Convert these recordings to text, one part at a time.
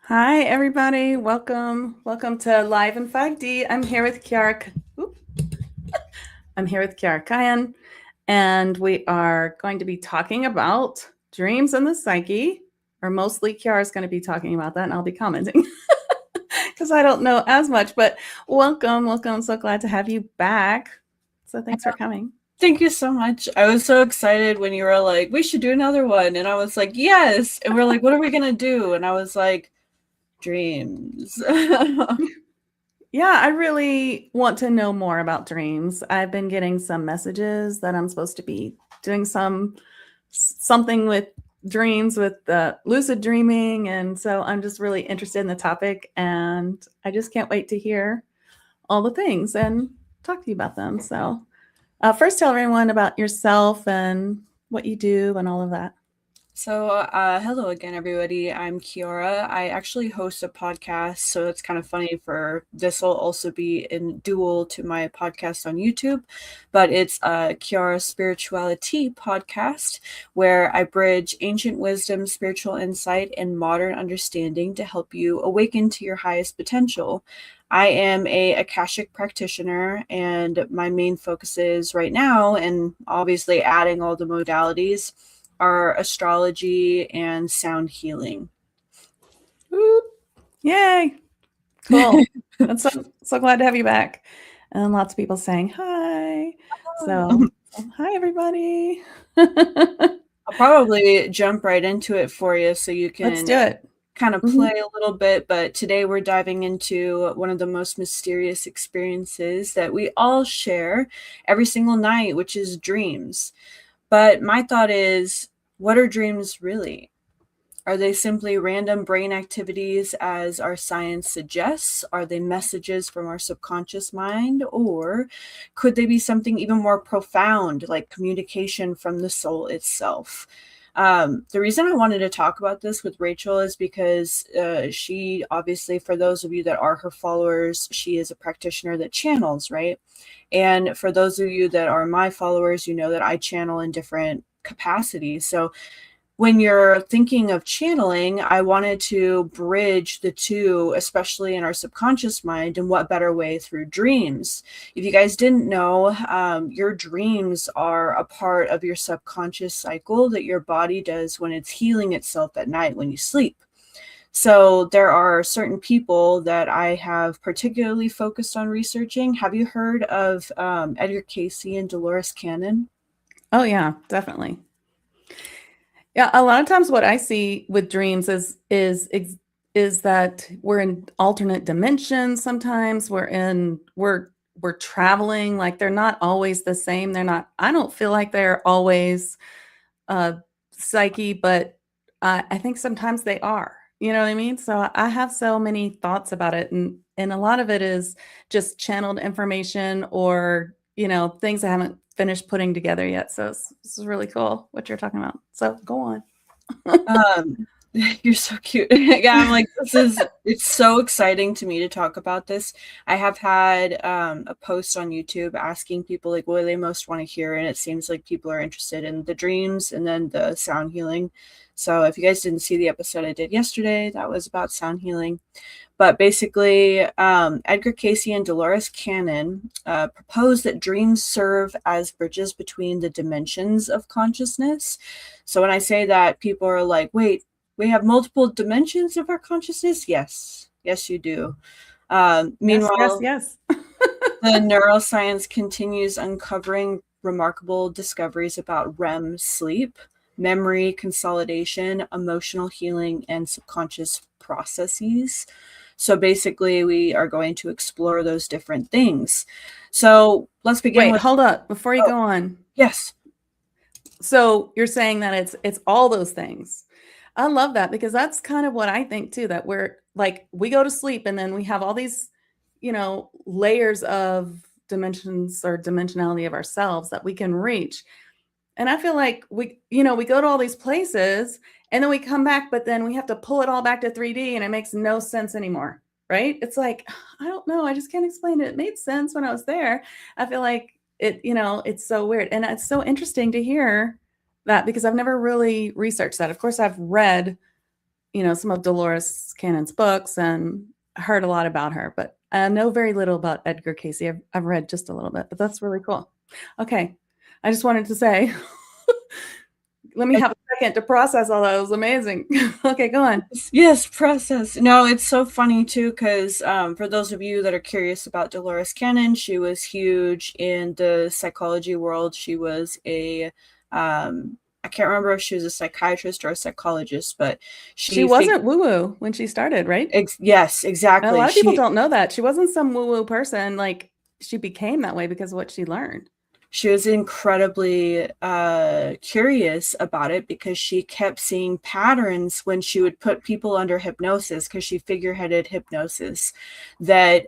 Hi, everybody. Welcome to Live in 5D. I'm here with Kiara Kyan, and we are going to be talking about dreams and the psyche, or mostly Kiara's going to be talking about that, and I'll be commenting because I don't know as much. But welcome. I'm so glad to have you back. So thanks for coming. Thank you so much. I was so excited when you were like, we should do another one. And I was like, yes. And we're like, what are we going to do? And I was like, dreams. Yeah, I really want to know more about dreams. I've been getting some messages that I'm supposed to be doing something with dreams, with lucid dreaming, and so I'm just really interested in the topic, and I just can't wait to hear all the things and talk to you about them. So first, tell everyone about yourself and what you do and all of that. So, hello again, everybody. I'm Kiara. I actually host a podcast, so it's kind of funny for this will also be in dual to my podcast on YouTube, but it's a Kiara Spirituality podcast where I bridge ancient wisdom, spiritual insight, and modern understanding to help you awaken to your highest potential. I am a Akashic practitioner, and my main focus is right now, and obviously adding all the modalities, are astrology and sound healing. Woo. Yay! Cool. I'm so glad to have you back. And lots of people saying hi. So hi, everybody. I'll probably jump right into it for you so you can Let's do it. kind of play a little bit. But today we're diving into one of the most mysterious experiences that we all share every single night, which is dreams. But my thought is, what are dreams really? Are they simply random brain activities as our science suggests? Are they messages from our subconscious mind? Or could they be something even more profound, like communication from the soul itself? The reason I wanted to talk about this with Rachel is because she obviously, for those of you that are her followers, she is a practitioner that channels, right? And for those of you that are my followers, you know that I channel in different capacities. So when you're thinking of channeling, I wanted to bridge the two, especially in our subconscious mind, and what better way through dreams. If you guys didn't know, your dreams are a part of your subconscious cycle that your body does when it's healing itself at night when you sleep. So there are certain people that I have particularly focused on researching. Have you heard of Edgar Cayce and Dolores Cannon? Oh, yeah, definitely. Yeah, a lot of times what I see with dreams is that we're in alternate dimensions. Sometimes we're traveling, like they're not always the same. I don't feel like they're always psyche, but I think sometimes they are. You know what I mean? So I have so many thoughts about it, and a lot of it is just channeled information or things I haven't finished putting together yet. So this is really cool what you're talking about. So go on. You're so cute. Yeah, I'm like, it's so exciting to me to talk about this. I have had a post on YouTube asking people like what do they most want to hear, and it seems like people are interested in the dreams and then the sound healing. So if you guys didn't see the episode I did yesterday, that was about sound healing. But basically, Edgar Cayce and Dolores Cannon proposed that dreams serve as bridges between the dimensions of consciousness. So when I say that, people are like, wait, we have multiple dimensions of our consciousness? Yes. Yes, you do. Meanwhile, Yes. the neuroscience continues uncovering remarkable discoveries about REM sleep, memory consolidation, emotional healing, and subconscious processes. So basically, we are going to explore those different things. So let's begin with. Hold up before you go on. Yes. So you're saying that it's all those things. I love that because that's kind of what I think too, that we're like, we go to sleep and then we have all these, layers of dimensions or dimensionality of ourselves that we can reach. And I feel like we go to all these places and then we come back, but then we have to pull it all back to 3D and it makes no sense anymore. Right. It's like, I don't know. I just can't explain it. It made sense when I was there. I feel like it's so weird. And it's so interesting to hear that because I've never really researched that. Of course, I've read some of Dolores Cannon's books and heard a lot about her, but I know very little about Edgar Cayce. I've read just a little bit, but that's really cool. Okay. I just wanted to say, let me have a second to process all that. It was amazing. Okay, go on. Yes, process. No, it's so funny too, because for those of you that are curious about Dolores Cannon, she was huge in the psychology world. She was I can't remember if she was a psychiatrist or a psychologist, but She wasn't woo-woo when she started, right? Yes, And a exactly. lot of people don't know that. She wasn't some woo-woo person. Like, she became that way because of what she learned. She was incredibly curious about it because she kept seeing patterns when she would put people under hypnosis, because she figureheaded hypnosis, that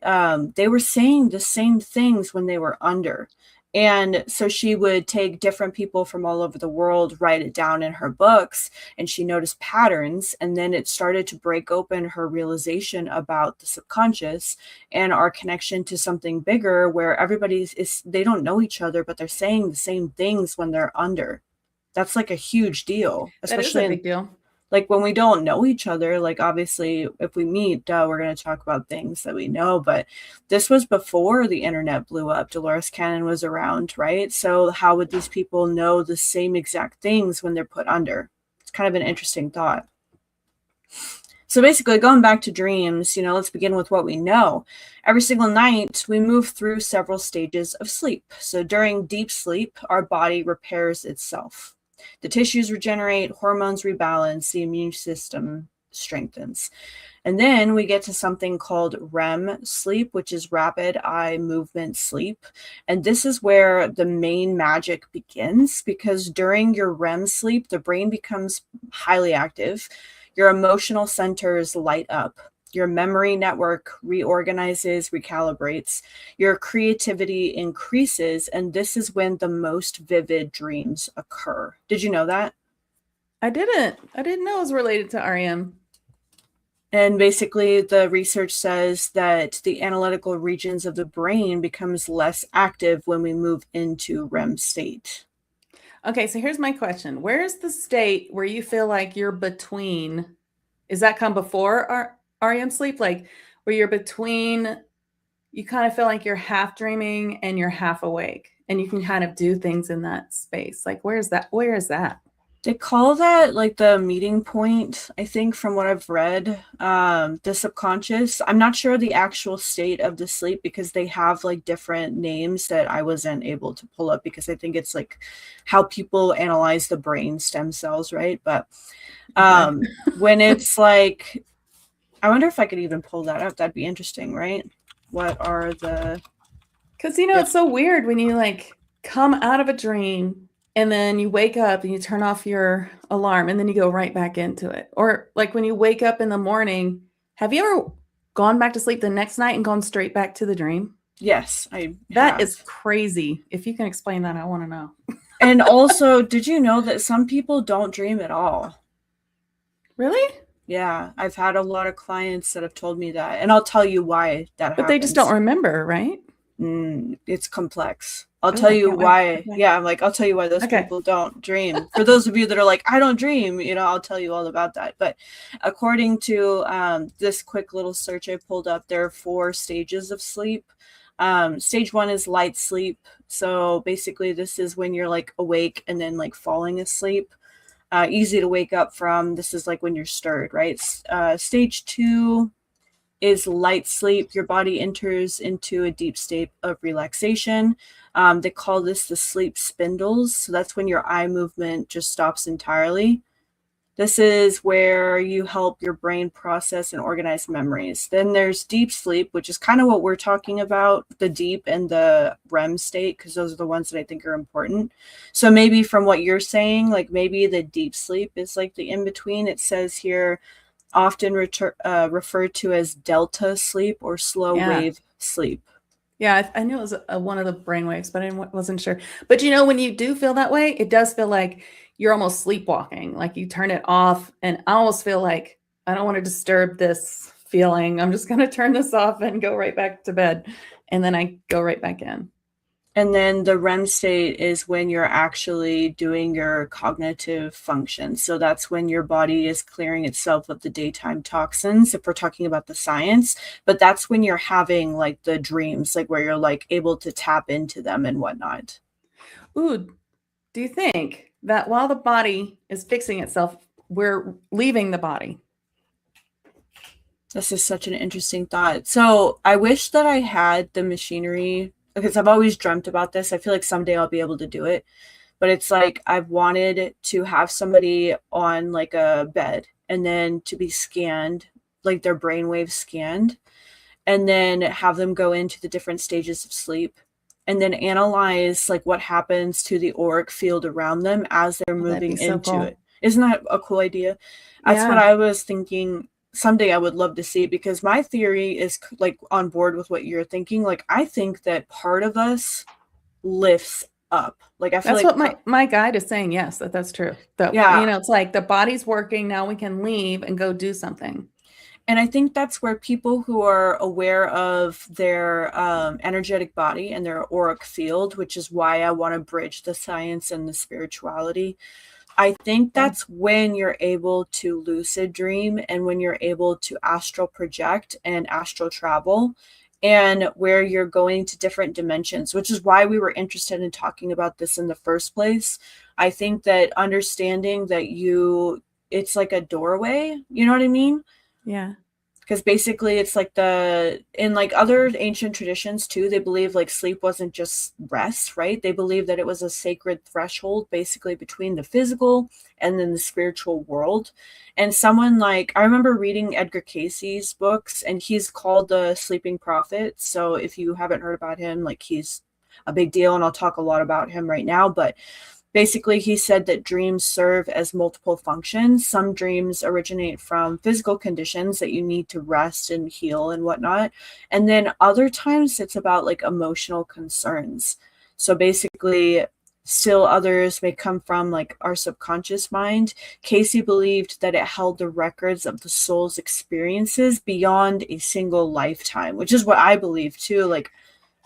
they were saying the same things when they were under. And so she would take different people from all over the world, write it down in her books, and she noticed patterns. And then it started to break open her realization about the subconscious and our connection to something bigger, where they don't know each other, but they're saying the same things when they're under. That's like a huge deal, That is a big deal. Like when we don't know each other. Like, obviously if we meet, we're going to talk about things that we know, but this was before the internet blew up. Dolores Cannon was around, right? So how would these people know the same exact things when they're put under? It's kind of an interesting thought. So basically, going back to dreams, let's begin with what we know. Every single night, we move through several stages of sleep. So during deep sleep, our body repairs itself. The tissues regenerate, hormones rebalance, the immune system strengthens. And then we get to something called REM sleep, which is rapid eye movement sleep. And this is where the main magic begins, because during your REM sleep, the brain becomes highly active. Your emotional centers light up. Your memory network reorganizes, recalibrates. Your creativity increases. And this is when the most vivid dreams occur. Did you know that? I didn't. I didn't know it was related to REM. And basically, the research says that the analytical regions of the brain becomes less active when we move into REM state. Okay, so here's my question. Where's the state where you feel like you're between? Is that come before REM sleep? Like where you're between, you kind of feel like you're half dreaming and you're half awake, and you can kind of do things in that space. Like where is that? Where is that? They call that like the meeting point, I think, from what I've read. The subconscious. I'm not sure the actual state of the sleep, because they have like different names that I wasn't able to pull up, because I think it's like how people analyze the brain stem cells, right? But when it's like, I wonder if I could even pull that up. That'd be interesting, right? What are the... Because it's so weird when you like come out of a dream and then you wake up and you turn off your alarm and then you go right back into it. Or like when you wake up in the morning, have you ever gone back to sleep the next night and gone straight back to the dream? Yes, That is crazy. If you can explain that, I want to know. And also, did you know that some people don't dream at all? Really? Yeah, I've had a lot of clients that have told me that, and I'll tell you why that happens. But they just don't remember, right? It's complex. I'll tell you why. Okay. Yeah, I'm like, I'll tell you why those people don't dream. For those of you that are like, I don't dream, I'll tell you all about that. But according to this quick little search I pulled up, there are 4 stages of sleep. Stage 1 is light sleep. So basically, this is when you're like awake and then like falling asleep. Easy to wake up from. This is like when you're stirred, right? Stage 2 is light sleep. Your body enters into a deep state of relaxation. They call this the sleep spindles. So that's when your eye movement just stops entirely. This is where you help your brain process and organize memories. Then there's deep sleep, which is kind of what we're talking about, the deep and the REM state, because those are the ones that I think are important. So maybe from what you're saying, like maybe the deep sleep is like the in-between. It says here, often referred to as delta sleep or slow wave sleep. Yeah, I knew it was one of the brain waves, but I wasn't sure. But when you do feel that way, it does feel like you're almost sleepwalking. Like you turn it off, and I almost feel like I don't want to disturb this feeling. I'm just going to turn this off and go right back to bed. And then I go right back in. And then the REM state is when you're actually doing your cognitive functions. So that's when your body is clearing itself of the daytime toxins, if we're talking about the science. But that's when you're having like the dreams, like where you're like able to tap into them and whatnot. Ooh, do you think that while the body is fixing itself, we're leaving the body? This is such an interesting thought. So I wish that I had the machinery because I've always dreamt about this. I feel like someday I'll be able to do it. But it's like I've wanted to have somebody on like a bed and then to be scanned, like their brainwaves scanned, and then have them go into the different stages of sleep and then analyze like what happens to the auric field around them as they're Oh, that'd be moving so into cool. it. Isn't that a cool idea? That's what Yeah, I was thinking someday I would love to see, because my theory is like on board with what you're thinking. Like I think that part of us lifts up. Like I feel that's like what my guide is saying. Yes, that's true. That, yeah. it's like the body's working, now we can leave and go do something. And I think that's where people who are aware of their energetic body and their auric field, which is why I want to bridge the science and the spirituality, I think Yeah. that's when you're able to lucid dream and when you're able to astral project and astral travel, and where you're going to different dimensions, which is why we were interested in talking about this in the first place. I think that understanding that it's like a doorway, you know what I mean? Yeah. Because basically it's like in like other ancient traditions too, they believe like sleep wasn't just rest, right? They believe that it was a sacred threshold basically between the physical and then the spiritual world. And someone like, I remember reading Edgar Casey's books, and he's called the sleeping prophet. So if you haven't heard about him, like he's a big deal, and I'll talk a lot about him right now. But basically, he said that dreams serve as multiple functions. Some dreams originate from physical conditions that you need to rest and heal and whatnot. And then other times it's about like emotional concerns. So basically, still others may come from like our subconscious mind. Casey believed that it held the records of the soul's experiences beyond a single lifetime, which is what I believe too. Like,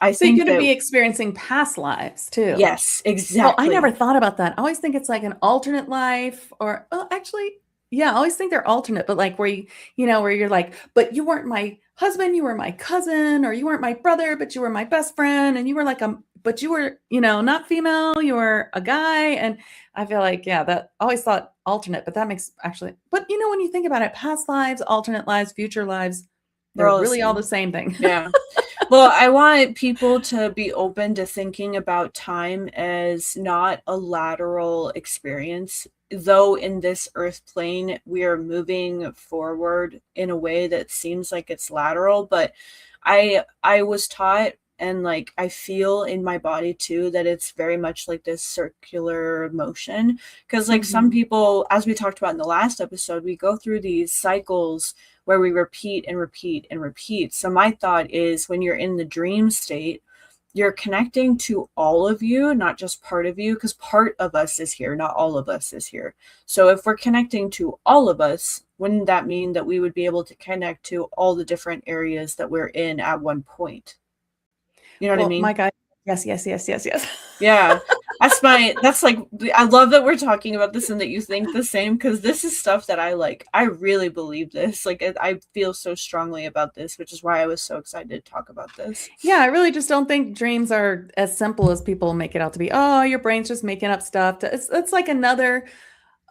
I So you're think going to that, be experiencing past lives too. yes, Oh, I never exactly. thought about that. I always think it's like an alternate life, or oh, actually, yeah, I always think they're alternate, but like where you're like, but you weren't my husband, you were my cousin, or you weren't my brother, but you were my best friend, and you were like but you were, not female, you were a guy, and I feel like, yeah, that I always thought alternate, but that makes actually, but when you think about it, past lives, alternate lives, future lives, They're they're all the really all same. the same thing. Yeah. Well, I want people to be open to thinking about time as not a lateral experience. Though in this earth plane, we are moving forward in a way that seems like it's lateral, but I was taught, and like I feel in my body too, that it's very much like this circular motion. Because like some Mhm. people, as we talked about in the last episode, we go through these cycles where we repeat and repeat and repeat. So my thought is, when you're in the dream state, you're connecting to all of you, not just part of you, because part of us is here, not all of us is here. So if we're connecting to all of us, wouldn't that mean that we would be able to connect to all the different areas that we're in at one point? You know what I Well, my mean? guy, yes, yes, yes, yes, yes. Yeah. That's like, I love that we're talking about this and that you think the same, because this is stuff that I like. I really believe this. Like, I feel so strongly about this, which is why I was so excited to talk about this. Yeah, I really just don't think dreams are as simple as people make it out to be. Oh, your brain's just making up stuff. It's like another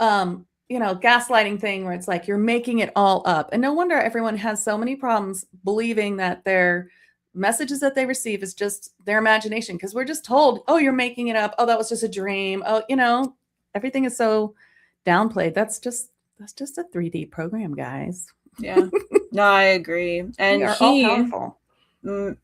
gaslighting thing where it's like you're making it all up. And no wonder everyone has so many problems believing that their messages that they receive is just their imagination, because we're just told, "Oh, you're making it up. Oh, that was just a dream." Oh, everything is so downplayed. That's just a 3D program, guys. Yeah. No, I agree. We And are all powerful.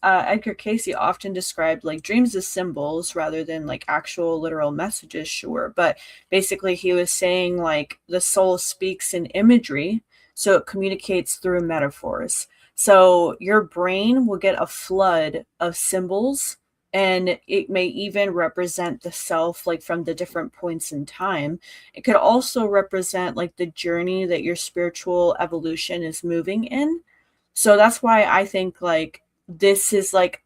Edgar Casey often described like dreams as symbols rather than like actual literal messages, sure. But basically, he was saying like the soul speaks in imagery, so it communicates through metaphors. So your brain will get a flood of symbols, and it may even represent the self, like from the different points in time. It could also represent like the journey that your spiritual evolution is moving in. So that's why I think like this is like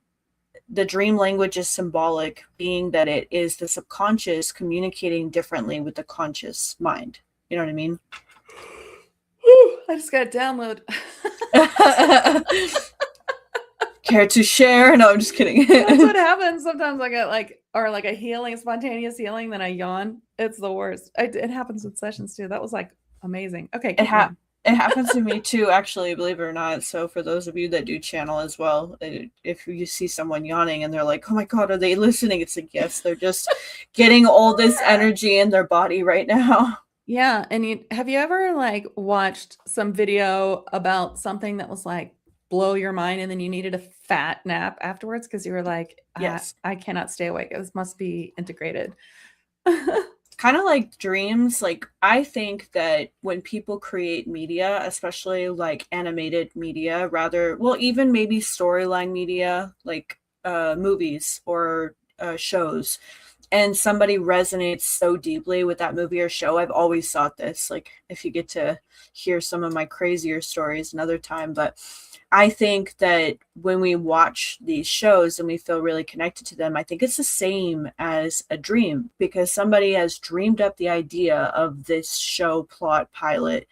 the dream language is symbolic, being that it is the subconscious communicating differently with the conscious mind. You know what I mean? I just got to download. Care to share? No, I'm just kidding. That's what happens. Sometimes I get like, or like a healing, spontaneous healing, then I yawn. It's the worst. It happens with sessions too. That was like amazing. Okay, keep going. It happens to me too, actually, believe it or not. So for those of you that do channel as well, if you see someone yawning and they're like, oh my God, are they listening? It's like, yes, they're just getting all this energy in their body right now. Yeah. And have you ever like watched some video about something that was like blow your mind and then you needed a fat nap afterwards because you were like, Yes. I cannot stay awake. This must be integrated. Kind of like dreams. Like, I think that when people create media, especially like animated media, rather, well, even maybe storyline media, like movies or shows, and somebody resonates so deeply with that movie or show, I've always thought this, like, if you get to hear some of my crazier stories another time, but I think that when we watch these shows and we feel really connected to them, I think it's the same as a dream, because somebody has dreamed up the idea of this show, plot, pilot,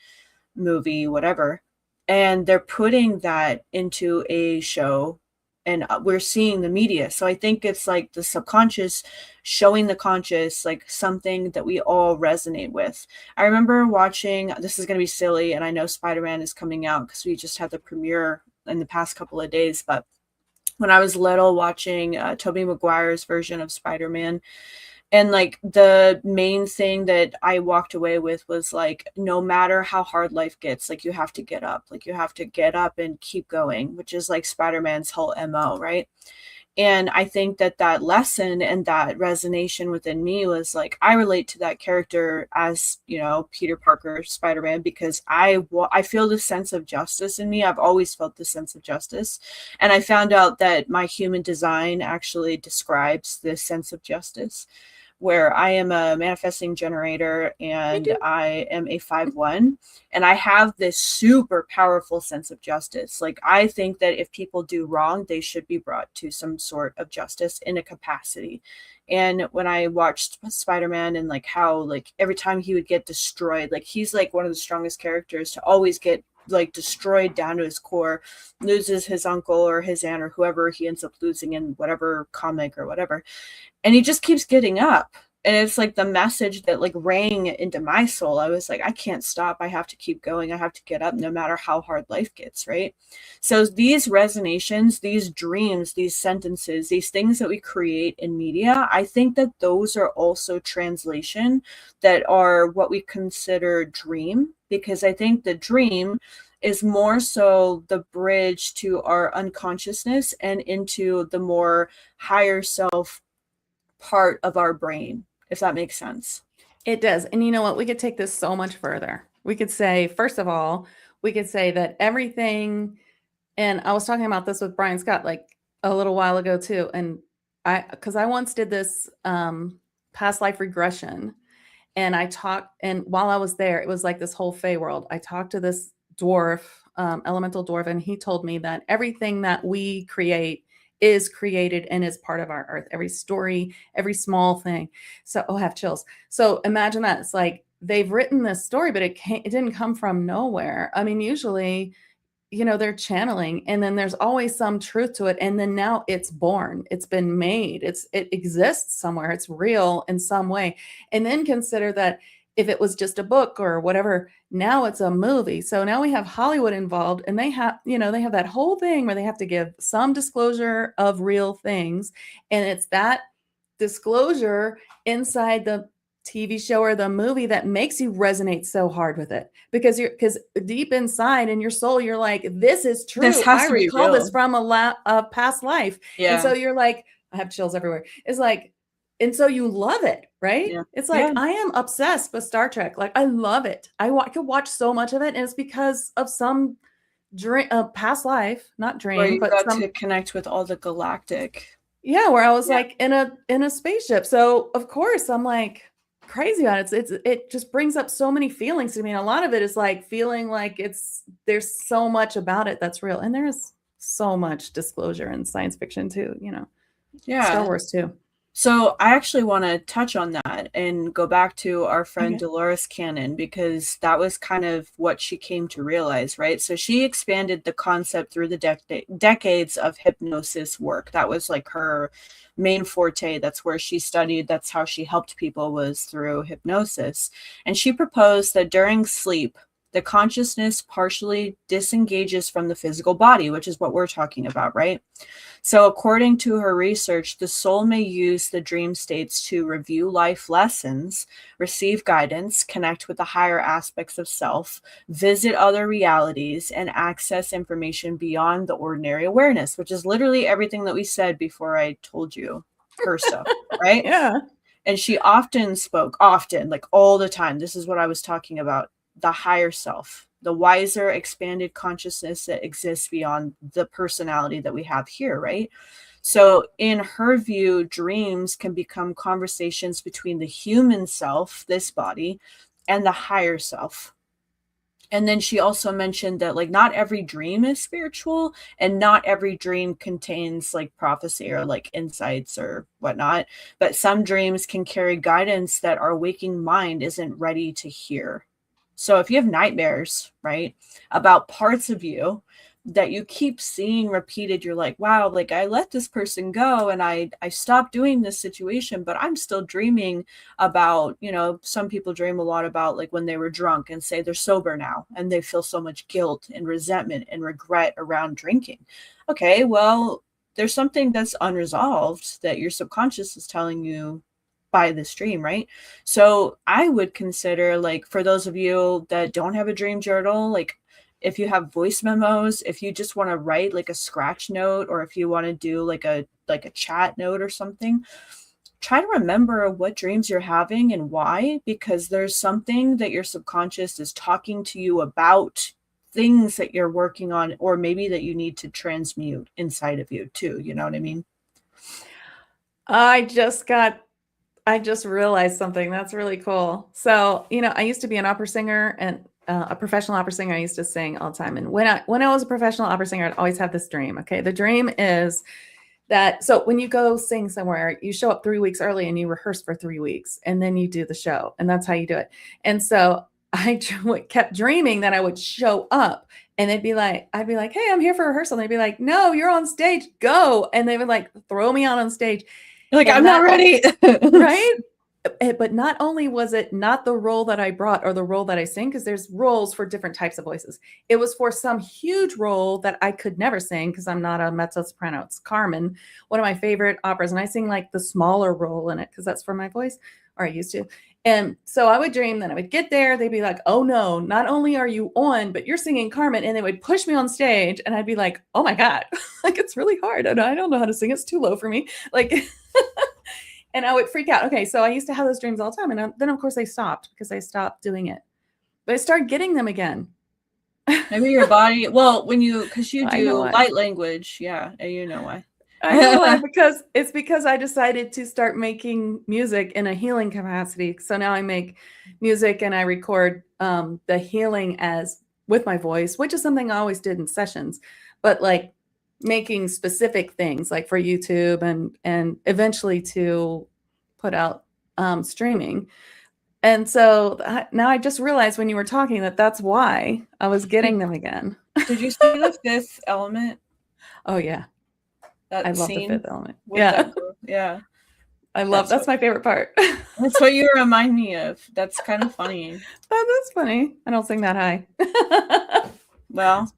movie, whatever, and they're putting that into a show, and we're seeing the media. So I think it's like the subconscious showing the conscious, like something that we all resonate with. I remember watching, this is going to be silly, and I know Spider-Man is coming out because we just had the premiere in the past couple of days, but when I was little, watching Tobey Maguire's version of Spider-Man, and like the main thing that I walked away with was like, no matter how hard life gets, like you have to get up, like you have to get up and keep going, which is like Spider-Man's whole MO, right? And I think that that lesson and that resonation within me was like, I relate to that character as, you know, Peter Parker, Spider-Man, because I feel this sense of justice in me. I've always felt this sense of justice. And I found out that my human design actually describes this sense of justice, where I am a manifesting generator and I am a 5/1, and I have this super powerful sense of justice. Like, I think that if people do wrong, they should be brought to some sort of justice in a capacity. And when I watched Spider-Man and like how like every time he would get destroyed, like he's like one of the strongest characters to always get like destroyed down to his core, loses his uncle or his aunt or whoever he ends up losing in whatever comic or whatever, and he just keeps getting up. And it's like the message that like rang into my soul. I was like, I can't stop. I have to keep going. I have to get up no matter how hard life gets, right? So these resonations, these dreams, these sentences, these things that we create in media, I think that those are also translation that are what we consider dream, because I think the dream is more so the bridge to our unconsciousness and into the more higher self part of our brain, if that makes sense. It does. And you know what? We could take this so much further. We could say, first of all, we could say that everything, and I was talking about this with Brian Scott like a little while ago too. And because I once did this past life regression, and I talked, and while I was there, it was like this whole Fey world. I talked to this dwarf, elemental dwarf, and he told me that everything that we create is created and is part of our earth. Every story, every small thing. So, I have chills. So imagine that. It's like they've written this story, but it didn't come from nowhere. I mean, usually, you know, they're channeling, and then there's always some truth to it. And then now it's born, it's been made, it exists somewhere, it's real in some way. And then consider that if it was just a book or whatever, now it's a movie. So now we have Hollywood involved, and they have, you know, they have that whole thing where they have to give some disclosure of real things. And it's that disclosure inside the TV show or the movie that makes you resonate so hard with it, because deep inside in your soul, you're like, this is true. This has I to be recall this real. from a past life. And Yeah. so you're like, I have chills everywhere. It's like, and so you love it, right? Yeah. It's like, Yeah. I am obsessed with Star Trek. Like, I love it. Could watch so much of it. And it's because of some dream, past life, not Where dream, you but got some, to connect with all the galactic. yeah, where I was Yeah. like in a spaceship. So of course I'm like crazy on it. It just brings up so many feelings to me. And a lot of it is like feeling like there's so much about it that's real. And there is so much disclosure in science fiction too, you know. Star Yeah. Wars too. So I actually want to touch on that and go back to our friend Okay. Dolores Cannon, because that was kind of what she came to realize, right? So she expanded the concept through the decades of hypnosis work. That was like her main forte. That's where she studied. That's how she helped people, was through hypnosis. And she proposed that during sleep, the consciousness partially disengages from the physical body, which is what we're talking about, right? So, according to her research, the soul may use the dream states to review life lessons, receive guidance, connect with the higher aspects of self, visit other realities, and access information beyond the ordinary awareness, which is literally everything that we said before I told you her stuff, right? Yeah. And she often spoke, often, like all the time. This is what I was talking about, the higher self, the wiser, expanded consciousness that exists beyond the personality that we have here, right? So, in her view, dreams can become conversations between the human self, this body, and the higher self. And then she also mentioned that, like, not every dream is spiritual, and not every dream contains like prophecy or like insights or whatnot, but some dreams can carry guidance that our waking mind isn't ready to hear. So if you have nightmares, right, about parts of you that you keep seeing repeated, you're like, wow, like I let this person go and I stopped doing this situation, but I'm still dreaming about, some people dream a lot about like when they were drunk and say they're sober now and they feel so much guilt and resentment and regret around drinking. Okay, well, there's something that's unresolved that your subconscious is telling you by this dream, right? So I would consider, like, for those of you that don't have a dream journal, like if you have voice memos, if you just want to write like a scratch note, or if you want to do like a chat note or something, try to remember what dreams you're having and why, because there's something that your subconscious is talking to you about, things that you're working on, or maybe that you need to transmute inside of you too. You know what I mean? I just got I just realized something that's really cool. So, I used to be an opera singer and a professional opera singer. I used to sing all the time. And when I was a professional opera singer, I'd always have this dream. Okay, the dream is that so when you go sing somewhere, you show up 3 weeks early and you rehearse for 3 weeks, and then you do the show, and that's how you do it. And so kept dreaming that I would show up, and I'd be like, "Hey, I'm here for rehearsal." And they'd be like, "No, you're on stage. Go!" And they would like throw me out on stage, You're like, and I'm not ready. right? But not only was it not the role that I brought or the role that I sing, because there's roles for different types of voices. It was for some huge role that I could never sing because I'm not a mezzo soprano. It's Carmen, one of my favorite operas, and I sing like the smaller role in it because that's for my voice, or I used to. And so I would dream that I would get there. They'd be like, "Oh no, not only are you on, but you're singing Carmen." And they would push me on stage, and I'd be like, "Oh my God, like it's really hard. And I don't know how to sing. It's too low for me." Like, and I would freak out. Okay, so I used to have those dreams all the time. And then, of course, I stopped because I stopped doing it. But I started getting them again. Maybe your body, well, because you I know do why. light language. Yeah, you know why. I know why, because I decided to start making music in a healing capacity. So now I make music and I record the healing as with my voice, which is something I always did in sessions, but like making specific things like for YouTube and eventually to put out streaming. And so now I just realized when you were talking that that's why I was getting them again. Did you see The Fifth Element? Oh yeah, I That love The scene Fifth Element. with Yeah, that girl? Yeah, that's that's my favorite part. that's what you remind me of. That's kind of funny. That's funny. I don't sing that high. Well,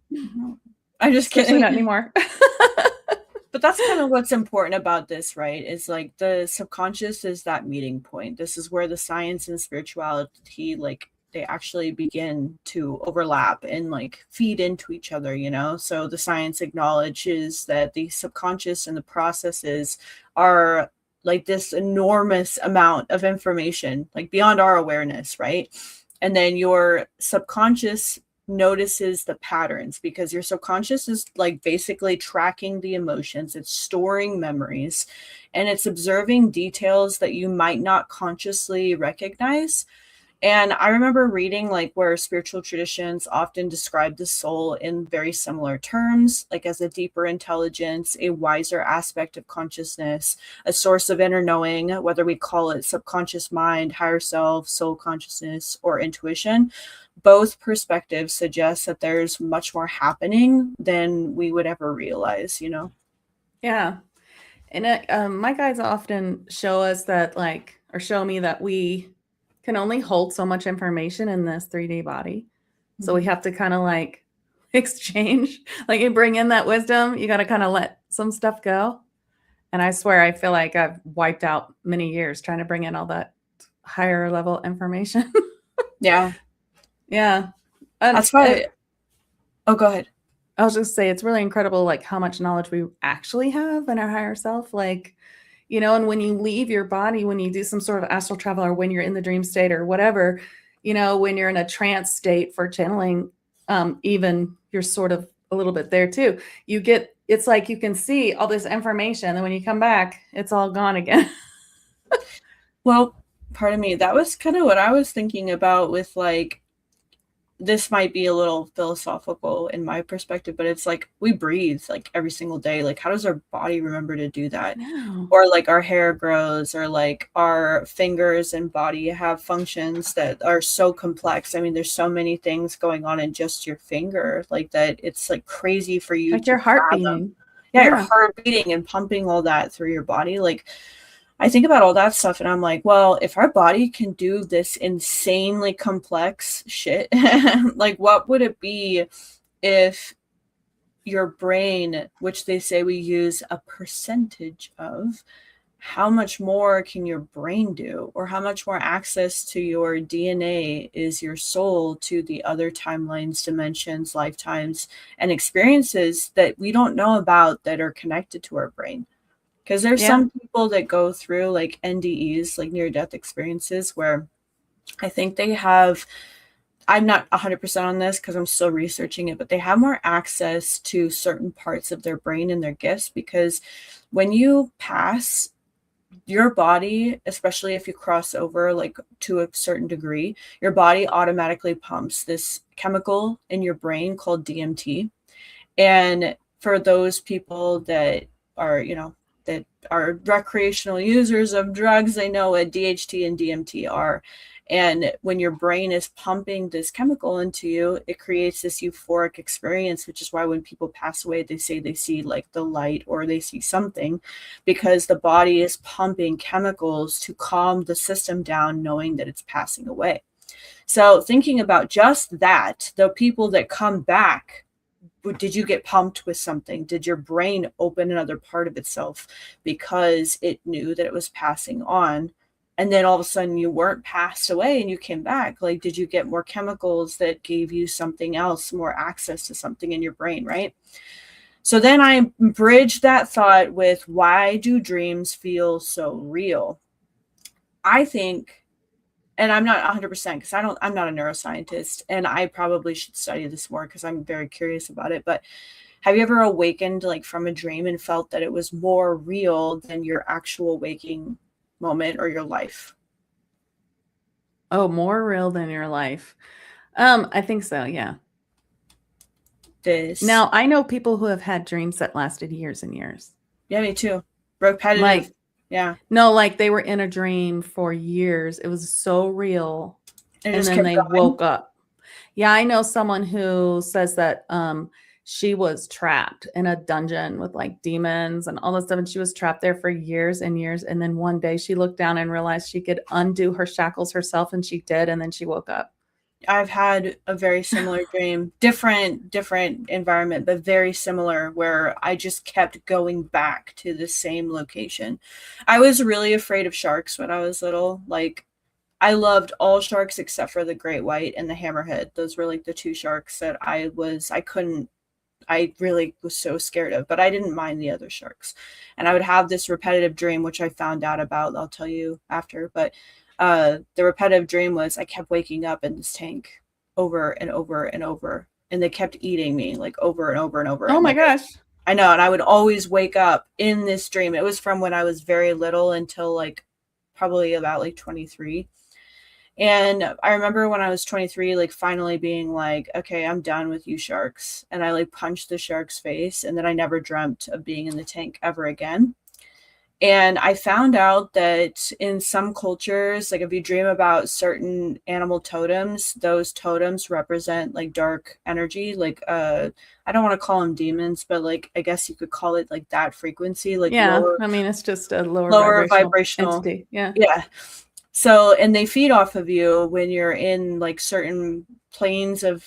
I'm just Especially not kidding. anymore. But that's kind of what's important about this, right? Is like the subconscious is that meeting point. This is where the science and spirituality, like, they actually begin to overlap and like feed into each other, So the science acknowledges that the subconscious and the processes are like this enormous amount of information, like beyond our awareness, right? And then your subconscious notices the patterns, because your subconscious is like basically tracking the emotions, it's storing memories, and it's observing details that you might not consciously recognize. And I remember reading like where spiritual traditions often describe the soul in very similar terms, like as a deeper intelligence, a wiser aspect of consciousness, a source of inner knowing, whether we call it subconscious mind, higher self, soul consciousness, or intuition. Both perspectives suggest that there's much more happening than we would ever realize, you know? Yeah. And my guides often show us that, like, or show me that we can only hold so much information in this 3D body. So we Mhm. have to kind of like exchange, like you bring in that wisdom, you got to kind of let some stuff go. And I swear, I feel like I've wiped out many years trying to bring in all that higher level information. Yeah. Yeah. And That's why. Oh, go ahead. I was just say it's really incredible, like how much knowledge we actually have in our higher self. Like, you know, and when you leave your body, when you do some sort of astral travel or when you're in the dream state or whatever, you know, when you're in a trance state for channeling, even you're sort of a little bit there too. You get, it's like you can see all this information. And when you come back, it's all gone again. Well, pardon me. That was kind of what I was thinking about with like, this might be a little philosophical in my perspective, but it's like we breathe like every single day. Like, how does our body remember to do I that? know. Or like our hair grows, or like our fingers and body have functions that are so complex. I mean, there's so many things going on in just your finger, like that it's like crazy for you Like to your heart fathom. beating. Yeah, your Yeah. heart beating and pumping all that through your body. Like, I think about all that stuff and I'm like, well, if our body can do this insanely complex shit, like what would it be if your brain, which they say we use a percentage of, how much more can your brain do? Or how much more access to your DNA is your soul to the other timelines, dimensions, lifetimes, and experiences that we don't know about that are connected to our brain? Because there's Yeah. some people that go through like NDEs, like near death experiences, where I think they have, I'm not 100% on this because I'm still researching it, but they have more access to certain parts of their brain and their gifts because when you pass, your body, especially if you cross over like to a certain degree, your body automatically pumps this chemical in your brain called DMT. And for those people that are, you know, that are recreational users of drugs, they know what DHT and DMT are. And when your brain is pumping this chemical into you, it creates this euphoric experience, which is why when people pass away, they say they see like the light or they see something because the body is pumping chemicals to calm the system down, knowing that it's passing away. So, thinking about just that, the people that come back, did you get pumped with something? Did your brain open another part of itself because it knew that it was passing on? And then all of a sudden you weren't passed away and you came back. Like, did you get more chemicals that gave you something else, more access to something in your brain, right? So then I bridged that thought with why do dreams feel so real? I think, and I'm not 100% because I'm not a neuroscientist and I probably should study this more because I'm very curious about it. But have you ever awakened like from a dream and felt that it was more real than your actual waking moment or your life? Oh, more real than your life. I think so. Yeah. This, Now, I know people who have had dreams that lasted years and years. yeah, me too. Repetitive, Like, yeah, no, like they were in a dream for years. It was so real. and it And just then kept they going. woke up. Yeah, I know someone who says that she was trapped in a dungeon with like demons and all this stuff. And she was trapped there for years and years. And then one day she looked down and realized she could undo her shackles herself. And she did. And then she woke up. I've had a very similar dream, different environment, but very similar, where I just kept going back to the same location. I was really afraid of sharks when I was little. Like, I loved all sharks except for the great white and the hammerhead. Those were like the two sharks that I couldn't, I really was so scared of, but I didn't mind the other sharks. And I would have this repetitive dream, which I found out about, I'll tell you after. But the repetitive dream was I kept waking up in this tank over and over and over. And they kept eating me like over and over and over. Oh And my like gosh. I know, and I would always wake up in this dream. It was from when I was very little until like probably about like 23. And I remember when I was 23, like finally being like, okay, I'm done with you sharks. And I like punched the shark's face, and then I never dreamt of being in the tank ever again. And I found out that in some cultures, like if you dream about certain animal totems, those totems represent like dark energy. Like I don't want to call them demons, but like I guess you could call it like that frequency, like Yeah. I mean, it's just a lower lower vibrational vibrational. entity. Yeah. Yeah. So, and they feed off of you when you're in like certain planes of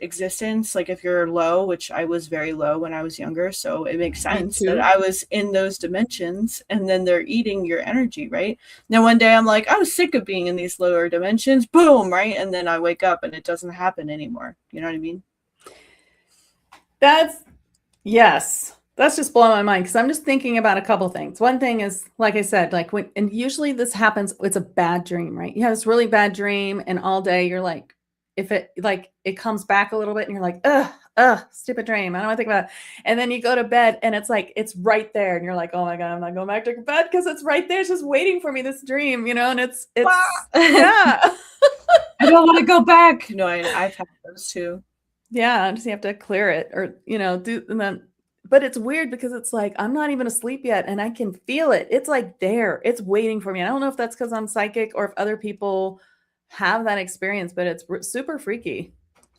existence. Like if you're low, which I was very low when I was younger, so it makes Me sense that too. I was in those dimensions, and then they're eating your energy, right? Now one day I'm like, I'm sick of being in these lower dimensions, boom, right? And then I wake up and it doesn't happen anymore. You know what I mean? That's yes. That's just blowing my mind because I'm just thinking about a couple things. One thing is, like I said, like when, and usually this happens, it's a bad dream, right? You have this really bad dream, and all day you're like, if it like it comes back a little bit, and you're like, stupid dream. I don't want to think about it. And then you go to bed, and it's like it's right there, and you're like, oh my god, I'm not going back to bed because it's right there, it's just waiting for me. This dream, and it's yeah, I don't want to go back. No, I've had those too. yeah. Just you have to clear it, or do, and then. But it's weird because it's like I'm not even asleep yet, and I can feel it. It's like there. It's waiting for me. I don't know if that's because I'm psychic or if other people have that experience, but it's super freaky.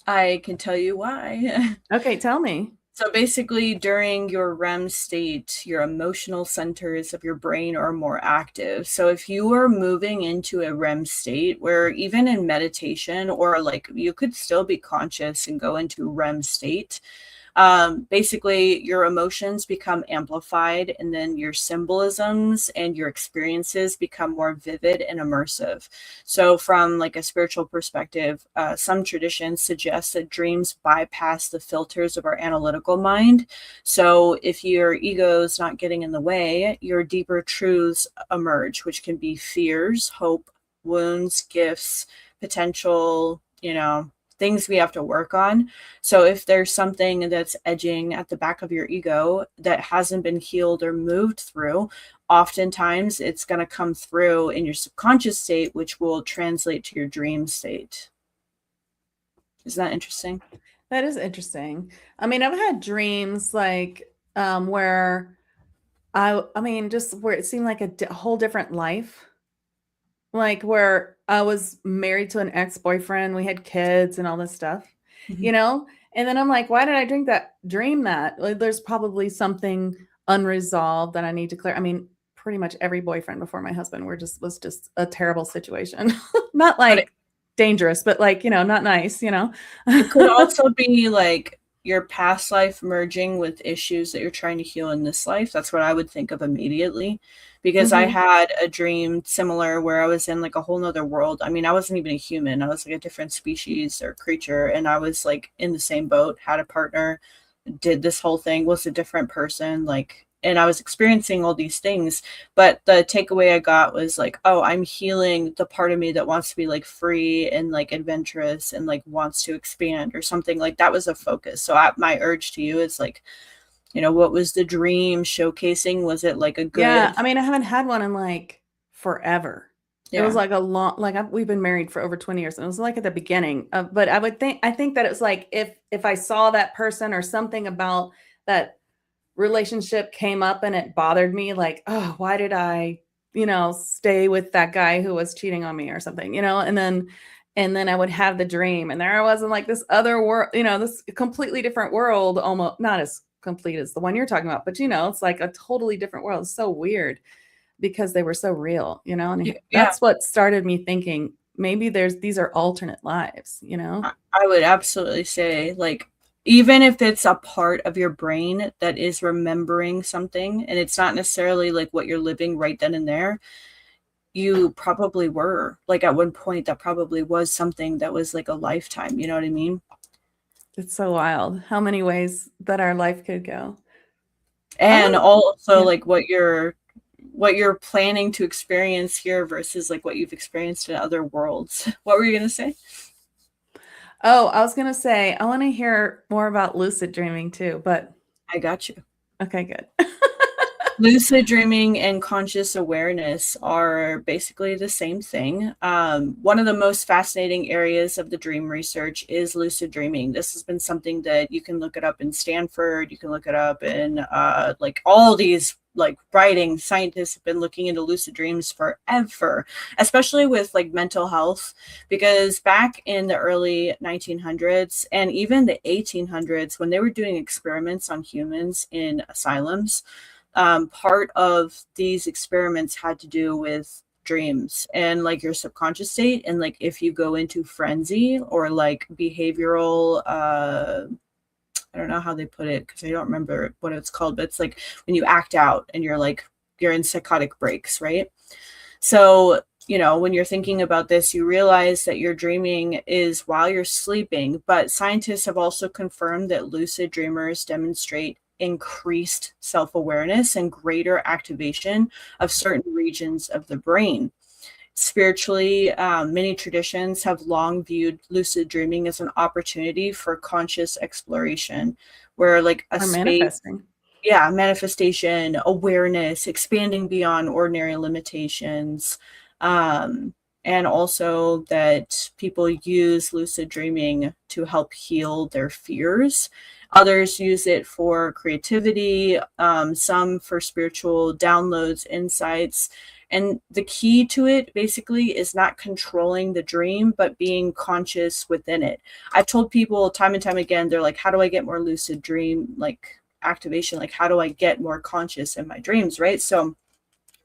I can tell you why. Okay, tell me. So basically, during your REM state, your emotional centers of your brain are more active. So if you are moving into a REM state where even in meditation, or like you could still be conscious and go into REM state, basically your emotions become amplified, and then your symbolisms and your experiences become more vivid and immersive. So from like a spiritual perspective, some traditions suggest that dreams bypass the filters of our analytical mind. So if your ego is not getting in the way, your deeper truths emerge, which can be fears, hope, wounds, gifts, potential, things we have to work on. So if there's something that's edging at the back of your ego that hasn't been healed or moved through, oftentimes it's going to come through in your subconscious state, which will translate to your dream state. Isn't that interesting? That is interesting. I mean, I've had dreams like where I mean, just where it seemed like a whole different life. Like where I was married to an ex-boyfriend, we had kids and all this stuff, Mhm. you know? And then I'm like, why did I dream that? Like, there's probably something unresolved that I need to clear. I mean, pretty much every boyfriend before my husband was just a terrible situation. Not But like dangerous, but like, not nice. it could also be like your past life merging with issues that you're trying to heal in this life. That's what I would think of immediately. Because I Mhm. had a dream similar where I was in like a whole nother world. I mean, I wasn't even a human. I was like a different species or creature. And I was like in the same boat, had a partner, did this whole thing, was a different person, like, and I was experiencing all these things. But the takeaway I got was like, oh, I'm healing the part of me that wants to be like free and like adventurous and like wants to expand or something. Like that was a focus. So my urge to you is like, what was the dream showcasing? Was it like a Yeah, good? I mean, I haven't had one in like forever. It was Yeah. like a long, like we've been married for over 20 years, and it was like at the beginning. But I think that it's like if I saw that person or something about that relationship came up and it bothered me, like, oh, why did I, stay with that guy who was cheating on me or something, and then I would have the dream, and there I was in like this other world, this completely different world, almost not as complete as the one you're talking about, but it's like a totally different world. It's so weird because they were so real, and Yeah. that's what started me thinking maybe these are alternate lives. I would absolutely say, like, even if it's a part of your brain that is remembering something and it's not necessarily like what you're living right then and there, you probably were like at one point that probably was something that was like a lifetime. You know what I mean? It's so wild how many ways that our life could go. I And want also Yeah. like what you're planning to experience here versus like what you've experienced in other worlds. What were you gonna say? Oh, I was gonna say I want to hear more about lucid dreaming too, but I got you. okay, good. Lucid dreaming and conscious awareness are basically the same thing. One of the most fascinating areas of the dream research is lucid dreaming. This has been something that you can look it up in Stanford. You can look it up in like all these like writing. Scientists have been looking into lucid dreams forever, especially with like mental health, because back in the early 1900s and even the 1800s, when they were doing experiments on humans in asylums, part of these experiments had to do with dreams and like your subconscious state, and like if you go into frenzy or like behavioral I don't know how they put it because I don't remember what it's called, but it's like when you act out and you're in psychotic breaks, right? So when you're thinking about this, you realize that your dreaming is while you're sleeping, but scientists have also confirmed that lucid dreamers demonstrate increased self-awareness and greater activation of certain regions of the brain. Spiritually, many traditions have long viewed lucid dreaming as an opportunity for conscious exploration, where like a Or space, manifesting. yeah, manifestation, awareness, expanding beyond ordinary limitations. Um, and also that people use lucid dreaming to help heal their fears. Others use it for creativity, some for spiritual downloads, insights. And the key to it basically is not controlling the dream, but being conscious within it. I've told people time and time again, they're like, how do I get more lucid dream like activation? Like, how do I get more conscious in my dreams? Right. So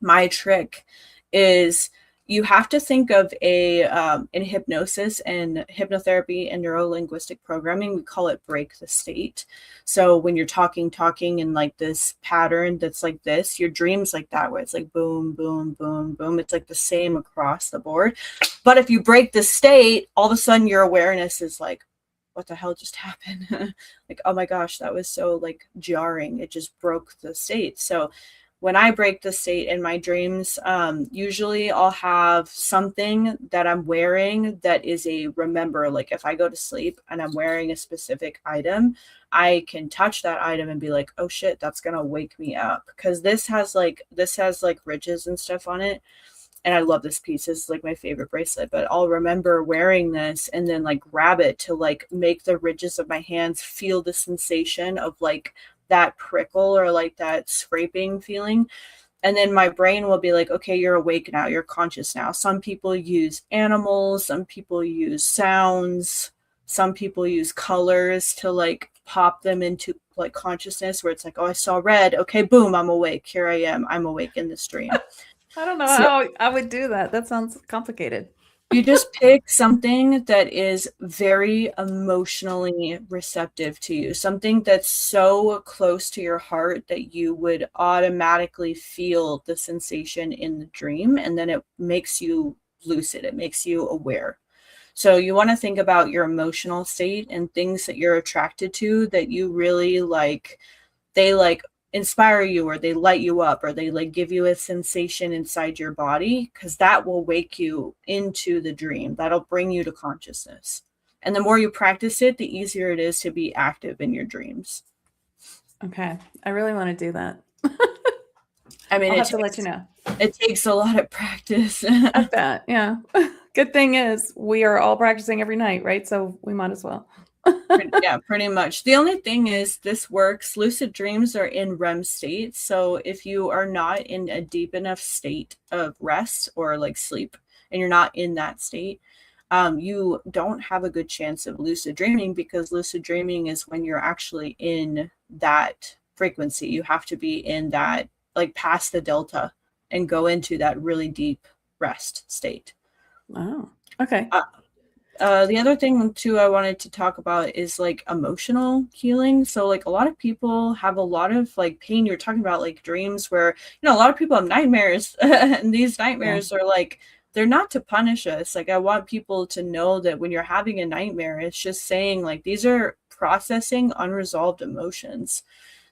my trick is you have to think of in hypnosis and hypnotherapy and neuro-linguistic programming, we call it break the state. So when you're talking in like this pattern that's like this, your dreams like that, where it's like boom, boom, boom, boom. It's like the same across the board. But if you break the state, all of a sudden your awareness is like, what the hell just happened? Like, oh my gosh, that was so like jarring. It just broke the state. So when I break the state in my dreams, usually I'll have something that I'm wearing that is a remember. Like if I go to sleep and I'm wearing a specific item, I can touch that item and be like, oh shit, that's gonna wake me up. Because this has like ridges and stuff on it. And I love this piece. This is like my favorite bracelet, but I'll remember wearing this and then like grab it to like make the ridges of my hands feel the sensation of like that prickle or like that scraping feeling. And then my brain will be like, okay, you're awake now, you're conscious now. Some people use animals, some people use sounds, some people use colors to like pop them into like consciousness, where it's like, oh, I saw red. Okay, boom, I'm awake. Here I am. I'm awake in this dream. I don't know So how I would do that. That sounds complicated. you just pick something that is very emotionally receptive to you, something that's so close to your heart that you would automatically feel the sensation in the dream, and then it makes you lucid, it makes you aware. So you want to think about your emotional state and things that you're attracted to that you really like, they like inspire you, or they light you up, or they like give you a sensation inside your body, because that will wake you into the dream. That'll bring you to consciousness. And the more you practice it, the easier it is to be active in your dreams. Okay. I really want to do that. I mean, I'll have to let you know. it takes a lot of practice. I bet. Yeah. Good thing is we are all practicing every night, right? So we might as well. Yeah, pretty much. The only thing is this works. Lucid dreams are in REM state. So if you are not in a deep enough state of rest or like sleep, and you're not in that state, you don't have a good chance of lucid dreaming, because lucid dreaming is when you're actually in that frequency. You have to be in that, like past the delta, and go into that really deep rest state. Oh, okay. The other thing too I wanted to talk about is like emotional healing. So like a lot of people have a lot of like pain. You're talking about like dreams where, a lot of people have nightmares and these nightmares are like, they're not to punish us. Like I want people to know that when you're having a nightmare, it's just saying like these are processing unresolved emotions.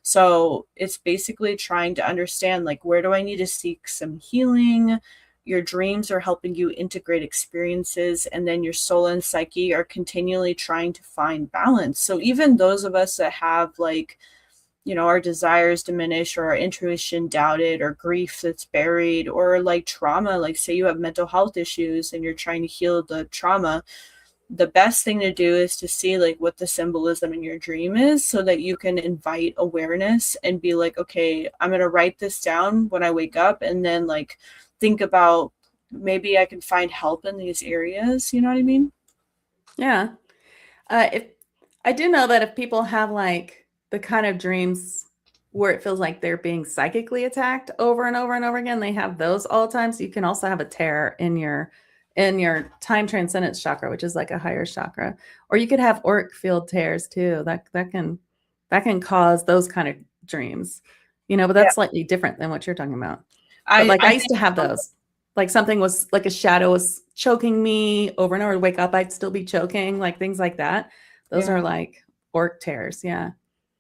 So it's basically trying to understand like, where do I need to seek some healing? Your dreams are helping you integrate experiences, and then your soul and psyche are continually trying to find balance. So even those of us that have like our desires diminish, or our intuition doubted, or grief that's buried, or like trauma, like say you have mental health issues and you're trying to heal the trauma, the best thing to do is to see like what the symbolism in your dream is, so that you can invite awareness and be like, okay, I'm going to write this down when I wake up, and then like think about maybe I can find help in these areas. You know what I mean? Yeah. If I do know that if people have like the kind of dreams where it feels like they're being psychically attacked over and over and over again, they have those all the time. So you can also have a tear in your time transcendence chakra, which is like a higher chakra, or you could have auric field tears too. That can cause those kind of dreams, but Yeah. that's slightly different than what you're talking about. But I like I I used think to have those. Like something was like a shadow was choking me over and over. Wake up, I'd still be choking, like things like that. Those yeah. are like orc tears. Yeah.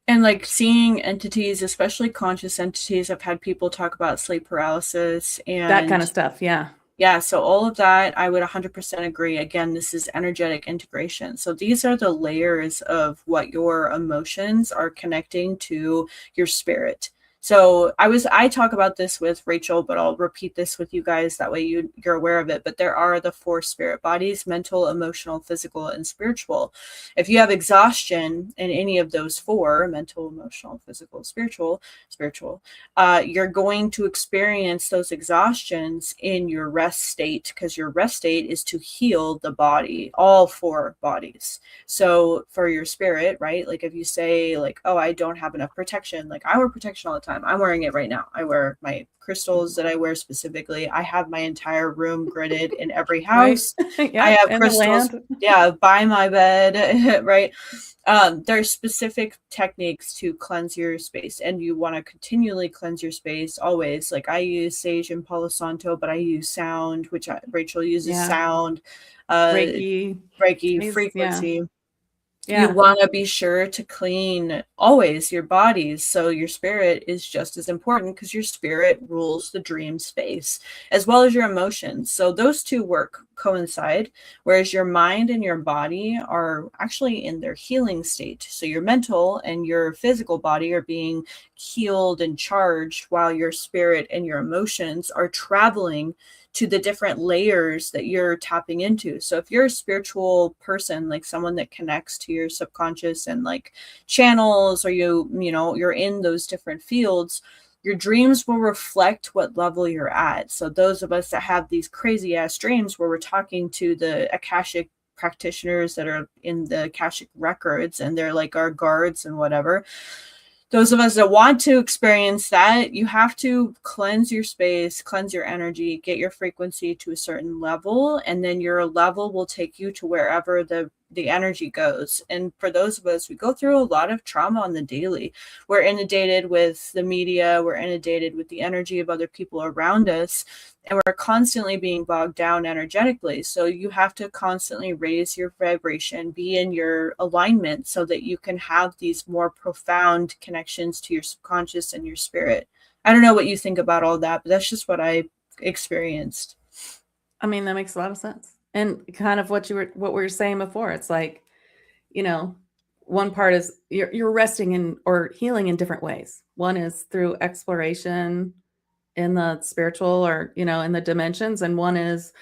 And like seeing entities, especially conscious entities, I've had people talk about sleep paralysis, That kind and of stuff. Yeah. yeah, so all of that, I would 100% agree. Again, this is energetic integration. So these are the layers of what your emotions are connecting to your spirit. So I talk about this with Rachel, but I'll repeat this with you guys. That way you're aware of it. But there are the four spirit bodies: mental, emotional, physical, and spiritual. If you have exhaustion in any of those four: mental, emotional, physical, spiritual, you're going to experience those exhaustions in your rest state, because your rest state is to heal the body, all four bodies. So for your spirit, right? Like if you say like, oh, I don't have enough protection, like I wear protection all the time. I'm wearing it right now. I wear my crystals that I wear specifically. I have my entire room gridded in every Right. house. I Yep. have And the crystals, land. yeah, by my bed, right? There's specific techniques to cleanse your space, and you want to continually cleanse your space always. Like I use sage and Palo Santo, but I use sound, which Rachel uses Yeah. sound, Reiki. Reiki, Yeah. frequency. You Yeah. want to be sure to clean always your bodies. So your spirit is just as important, because your spirit rules the dream space as well as your emotions. So those two work coincide, whereas your mind and your body are actually in their healing state. So your mental and your physical body are being healed and charged, while your spirit and your emotions are traveling to the different layers that you're tapping into. So if you're a spiritual person, like someone that connects to your subconscious and like channels, or you're in those different fields, your dreams will reflect what level you're at. So those of us that have these crazy ass dreams where we're talking to the Akashic practitioners that are in the Akashic records, and they're like our guards and whatever, those of us that want to experience that, you have to cleanse your space, cleanse your energy, get your frequency to a certain level, and then your level will take you to wherever the energy goes. And for those of us, we go through a lot of trauma on the daily. We're inundated with the media, we're inundated with the energy of other people around us, and we're constantly being bogged down energetically. So you have to constantly raise your vibration, be in your alignment, so that you can have these more profound connections to your subconscious and your spirit. I don't know what you think about all that, but that's just what I experienced. I mean, that makes a lot of sense. And kind of what we were saying before. It's like, you know, one part is you're resting in or healing in different ways. One is through exploration in the spiritual or, in the dimensions, and one is,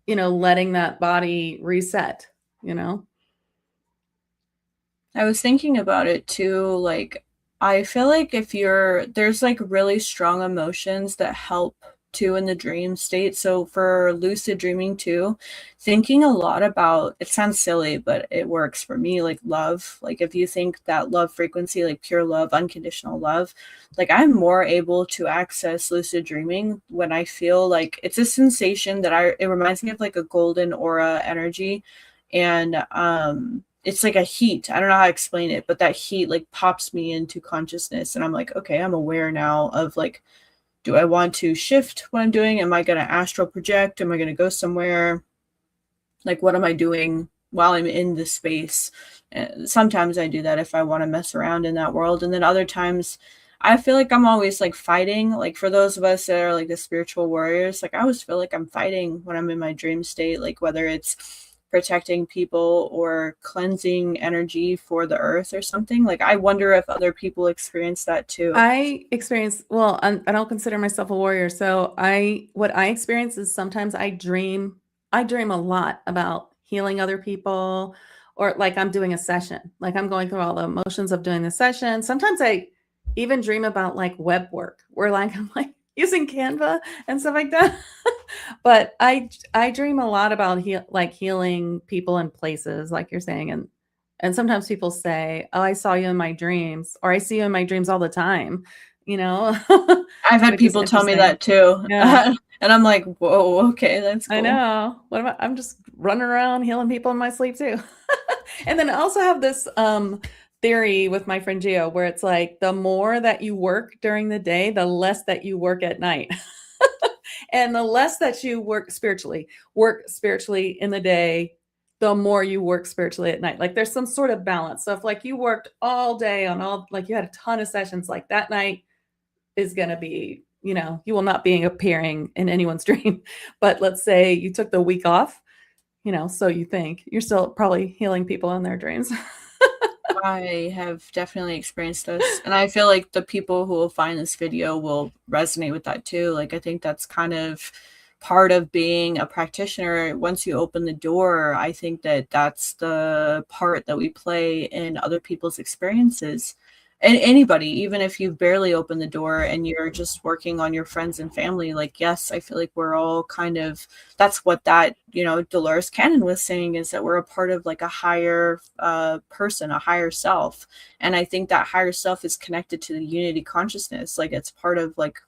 letting that body reset, you know. I was thinking about it too. Like, I feel like there's like really strong emotions that help too in the dream state. So for lucid dreaming too, thinking a lot about, it sounds silly, but it works for me, like love. Like, if you think that love frequency, like pure love, unconditional love, like I'm more able to access lucid dreaming when I feel like it's a sensation it reminds me of like a golden aura energy. And it's like a heat. I don't know how to explain it, but that heat like pops me into consciousness, and I'm like, okay, I'm aware now of like, do I want to shift what I'm doing? Am I going to astral project? Am I going to go somewhere? Like, what am I doing while I'm in this space? Sometimes I do that if I want to mess around in that world, and then other times I feel like I'm always like fighting. Like, for those of us that are like the spiritual warriors, like I always feel like I'm fighting when I'm in my dream state, like whether it's protecting people or cleansing energy for the earth or something. Like, I wonder if other people experience that too. I experience, well, I don't consider myself a warrior. So what I experience is sometimes I dream a lot about healing other people, or like I'm doing a session, like I'm going through all the emotions of doing the session. Sometimes I even dream about like web work where like I'm like using Canva and stuff like that. But I dream a lot about healing people and places, like you're saying, and sometimes people say, "Oh, I saw you in my dreams," or "I see you in my dreams all the time," you know, I've had which is people tell me interesting. that too. Yeah, And I'm like, whoa, okay, that's I cool. know. What about I'm just running around healing people in my sleep too. And then I also have this theory with my friend Gio where it's like the more that you work during the day, the less that you work at night. And the less that you work spiritually in the day, the more you work spiritually at night. Like there's some sort of balance. So if like you worked all day on all, like you had a ton of sessions, like that night is going to be, you will not be appearing in anyone's dream. But let's say you took the week off, so you think you're still probably healing people in their dreams. I have definitely experienced this. And I feel like the people who will find this video will resonate with that too. Like, I think that's kind of part of being a practitioner. Once you open the door, I think that that's the part that we play in other people's experiences. And anybody, even if you've barely opened the door and you're just working on your friends and family, like, yes, I feel like we're all kind of, that's what that, Dolores Cannon was saying, is that we're a part of like a higher person, a higher self. And I think that higher self is connected to the unity consciousness. Like, it's part of like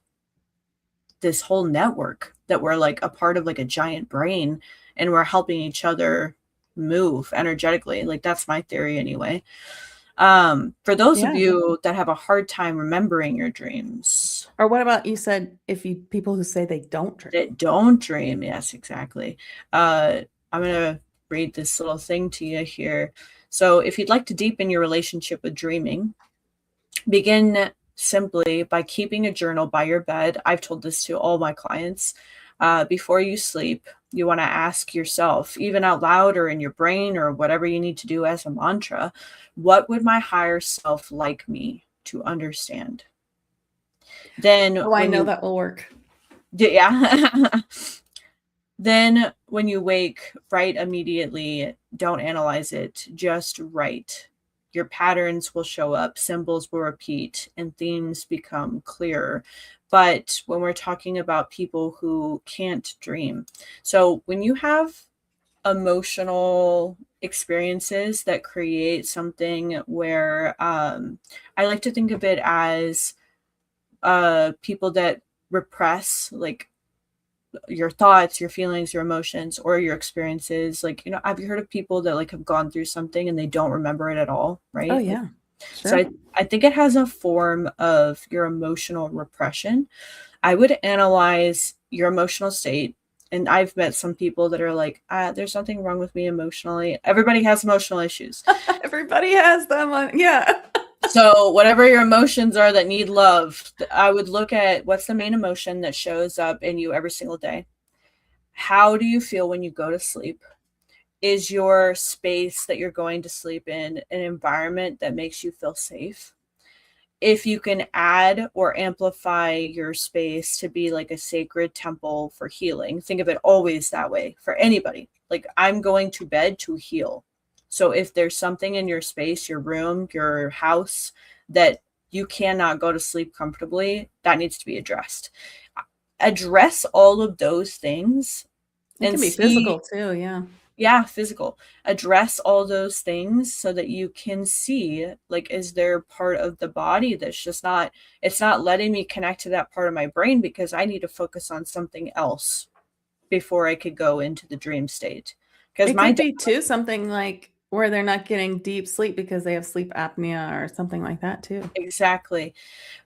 this whole network, that we're like a part of like a giant brain, and we're helping each other move energetically. Like, that's my theory anyway. For those of Yeah. you that have a hard time remembering your dreams, Or what about you said people who say they don't dream? that don't dream, yes, exactly. I'm gonna read this little thing to you here. So, if you'd like to deepen your relationship with dreaming, begin simply by keeping a journal by your bed. I've told this to all my clients. Before you sleep, you want to ask yourself, even out loud or in your brain or whatever you need to do as a mantra, what would my higher self like me to understand? Then Oh, I when know you, that will work. yeah. Then when you wake, write immediately. Don't analyze it, just write. Your patterns will show up, symbols will repeat, and themes become clearer. But when we're talking about people who can't dream, so when you have emotional experiences that create something where I like to think of it as people that repress, like, your thoughts, your feelings, your emotions, or your experiences. Like, have you heard of people that like have gone through something and they don't remember it at all, Oh right? Like, yeah, so sure. I think it has a form of your emotional repression. I would analyze your emotional state. And I've met some people that are like, there's nothing wrong with me emotionally. Everybody has emotional issues. Everybody has them on, yeah. So whatever your emotions are that need love, I would look at what's the main emotion that shows up in you every single day. How do you feel when you go to sleep? Is your space that you're going to sleep in an environment that makes you feel safe? If you can add or amplify your space to be like a sacred temple for healing, think of it always that way for anybody. Like, I'm going to bed to heal. So if there's something in your space, your room, your house, that you cannot go to sleep comfortably, that needs to be addressed. Address all of those things It and can be see, physical too, yeah. yeah, physical. Address all those things so that you can see, like, is there part of the body that's just not, it's not letting me connect to that part of my brain because I need to focus on something else before I could go into the dream state. Because It my could dad, be too something like where they're not getting deep sleep because they have sleep apnea or something like that too. exactly.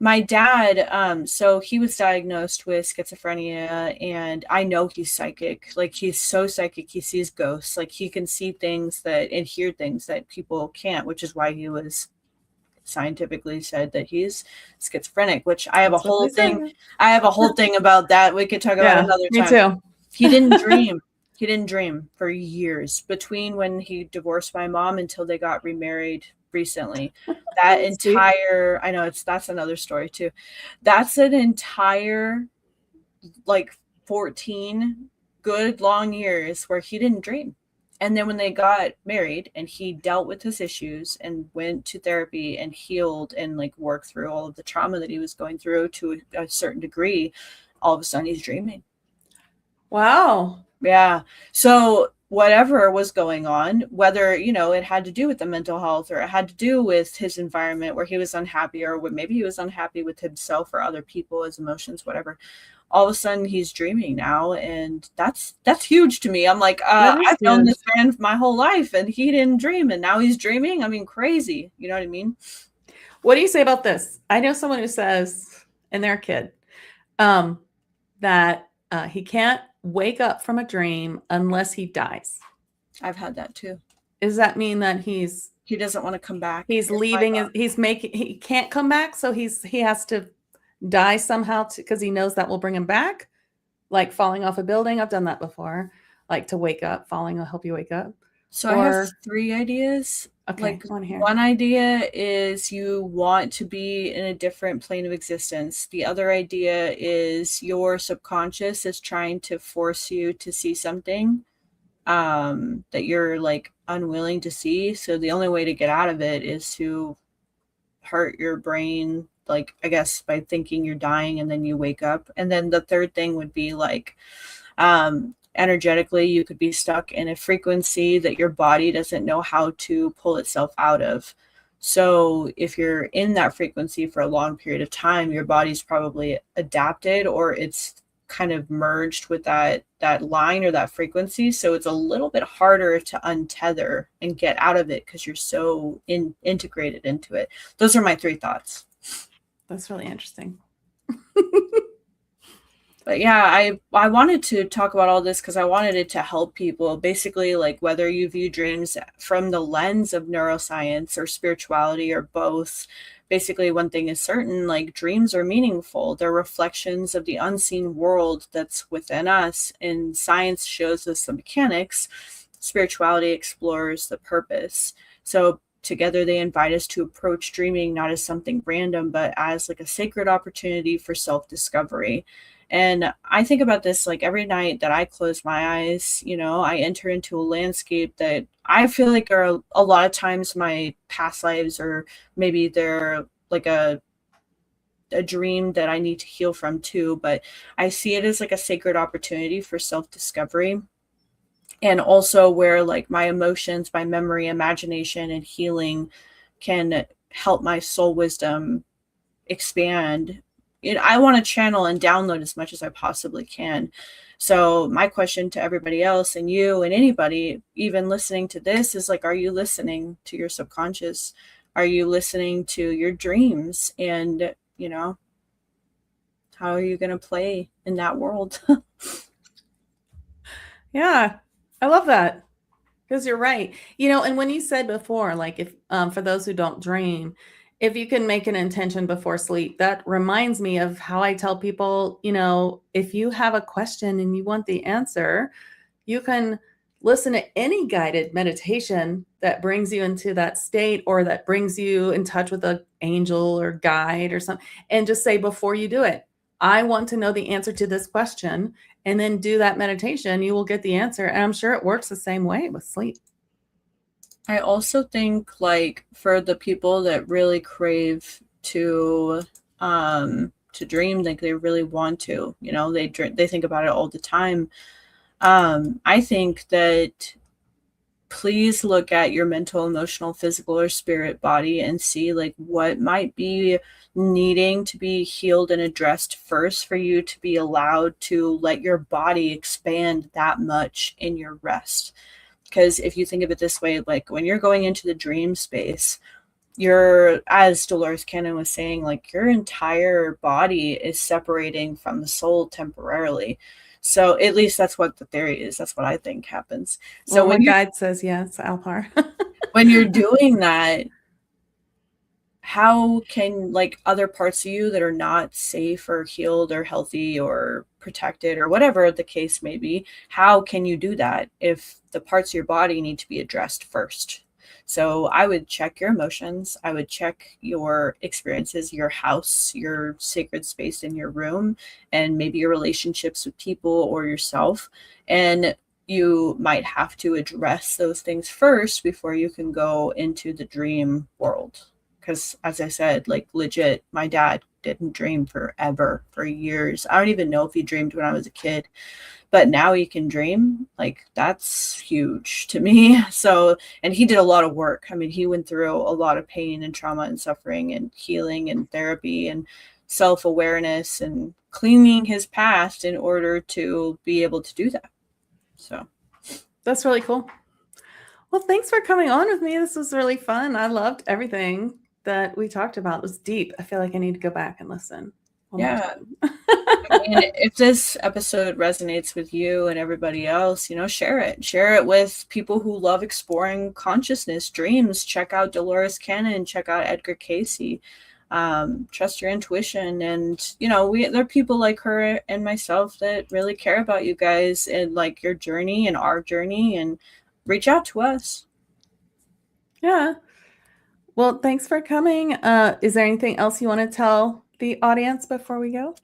My dad, so he was diagnosed with schizophrenia, and I know he's psychic. Like, he's so psychic, he sees ghosts. Like, he can see things that and hear things that people can't, which is why he was scientifically said that he's schizophrenic, which I have a That's what whole they thing. say. I have a whole thing about that we could talk about Yeah, another me time. too. He didn't dream. He didn't dream for years between when he divorced my mom until they got remarried recently. That Sweet. entire, I know that's another story too. That's an entire like 14 good long years where he didn't dream. And then when they got married and he dealt with his issues and went to therapy and healed and like worked through all of the trauma that he was going through to a certain degree, all of a sudden he's dreaming. Wow. Yeah. So whatever was going on, whether, you know, it had to do with the mental health or it had to do with his environment where he was unhappy or maybe he was unhappy with himself or other people, his emotions, whatever. All of a sudden he's dreaming now. And that's huge to me. I'm like, That is I've known huge. this man my whole life and he didn't dream and now he's dreaming. I mean, crazy. You know what I mean? What do you say about this? I know someone who says, and they're a kid, that he can't wake up from a dream unless he dies. I've had that too. Does that mean that He doesn't want to come back. he's leaving? He can't come back, so he has to die somehow because he knows that will bring him back, like falling off a building. I've done that before, like to wake up, falling will help you wake up. So I have 3 ideas. Okay, Like here. one idea is you want to be in a different plane of existence. The other idea is your subconscious is trying to force you to see something that you're like unwilling to see. So the only way to get out of it is to hurt your brain, like I guess by thinking you're dying and then you wake up. And then the third thing would be like energetically you could be stuck in a frequency that your body doesn't know how to pull itself out of. So if you're in that frequency for a long period of time, your body's probably adapted or it's kind of merged with that line or that frequency. So it's a little bit harder to untether and get out of it because you're so integrated into it. Those are my 3 thoughts. That's really interesting. But yeah, I wanted to talk about all this because I wanted it to help people. Basically, like whether you view dreams from the lens of neuroscience or spirituality or both, basically one thing is certain, like dreams are meaningful. They're reflections of the unseen world that's within us. And science shows us the mechanics. Spirituality explores the purpose. So together they invite us to approach dreaming not as something random, but as like a sacred opportunity for self-discovery. And I think about this like every night that I close my eyes, you know, I enter into a landscape that I feel like are a lot of times my past lives, or maybe they're like a dream that I need to heal from too. But I see it as like a sacred opportunity for self-discovery. And also where like my emotions, my memory, imagination, and healing can help my soul wisdom expand. I want to channel and download as much as I possibly can. So my question to everybody else and you and anybody even listening to this is like, are you listening to your subconscious? Are you listening to your dreams? And, you know, how are you going to play in that world? Yeah, I love that because you're right. You know, and when you said before, like if for those who don't dream, if you can make an intention before sleep, that reminds me of how I tell people, you know, if you have a question and you want the answer, you can listen to any guided meditation that brings you into that state or that brings you in touch with an angel or guide or something, and just say before you do it, I want to know the answer to this question, and then do that meditation. You will get the answer. And I'm sure it works the same way with sleep. I also think like for the people that really crave to dream, like they really want to, you know, they think about it all the time. I think that please look at your mental, emotional, physical, or spirit body and see like what might be needing to be healed and addressed first for you to be allowed to let your body expand that much in your rest. Because if you think of it this way, like when you're going into the dream space, you're, as Dolores Cannon was saying, like your entire body is separating from the soul temporarily. So at least that's what the theory is. That's what I think happens. So Well, my guide says yes, Alpar. when you're doing that, how can like other parts of you that are not safe or healed or healthy or protected or whatever the case may be, how can you do that if the parts of your body need to be addressed first? So I would check your emotions. I would check your experiences, your house, your sacred space in your room, and maybe your relationships with people or yourself. And you might have to address those things first before you can go into the dream world. Because as I said, like legit, my dad didn't dream forever, for years. I don't even know if he dreamed when I was a kid, but now he can dream. Like that's huge to me. So, and he did a lot of work. I mean, he went through a lot of pain and trauma and suffering and healing and therapy and self-awareness and cleaning his past in order to be able to do that. So That's really cool. Well, thanks for coming on with me. This was really fun. I loved everything that we talked about. It was deep. I feel like I need to go back and listen one more yeah, time. I mean, if this episode resonates with you and everybody else, share it. Share it with people who love exploring consciousness, dreams. Check out Dolores Cannon. Check out Edgar Casey. Trust your intuition. And, there are people like her and myself that really care about you guys and like your journey and our journey, and reach out to us. Yeah. Well, thanks for coming. Is there anything else you want to tell the audience before we go?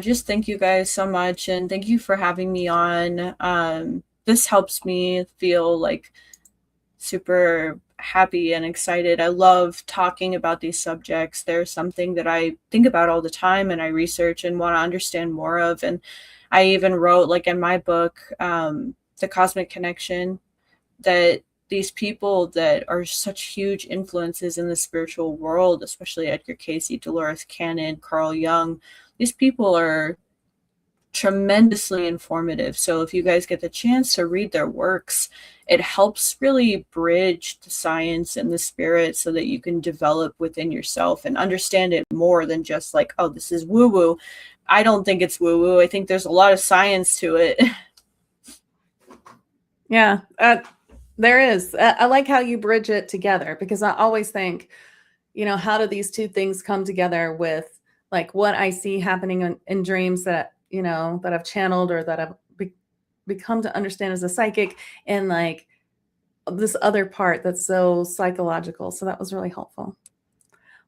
Just thank you guys so much, and thank you for having me on. This helps me feel like super happy and excited. I love talking about these subjects. They're something that I think about all the time and I research and want to understand more of. And I even wrote, like in my book, The Cosmic Connection, that these people that are such huge influences in the spiritual world, especially Edgar Casey, Dolores Cannon, Carl Jung, these people are tremendously informative. So if you guys get the chance to read their works, it helps really bridge the science and the spirit so that you can develop within yourself and understand it more than just like, oh, this is woo woo. I don't think it's woo woo. I think there's a lot of science to it. Yeah, there is. I like how you bridge it together, because I always think, how do these two things come together with like what I see happening in dreams that, that I've channeled or that I've become to understand as a psychic, and like this other part that's so psychological. So that was really helpful.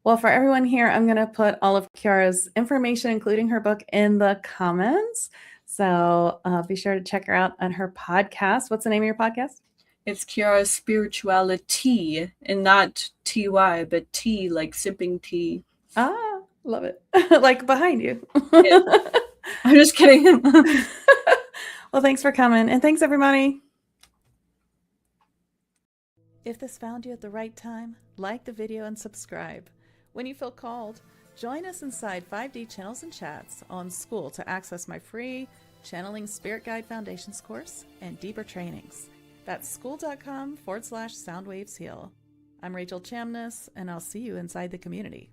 Well, for everyone here, I'm going to put all of Kiara's information, including her book, in the comments. So be sure to check her out on her podcast. What's the name of your podcast? It's Kiara's Spirituality, and not TY, but tea, like sipping tea. Ah, love it. Like behind you. Yeah. I'm just kidding. Well, thanks for coming. And thanks, everybody. If this found you at the right time, like the video and subscribe. When you feel called, join us inside 5D channels and chats on School to access my free Channeling Spirit Guide Foundations course and deeper trainings. That's school.com/soundwavesheal. I'm Rachel Chamness, and I'll see you inside the community.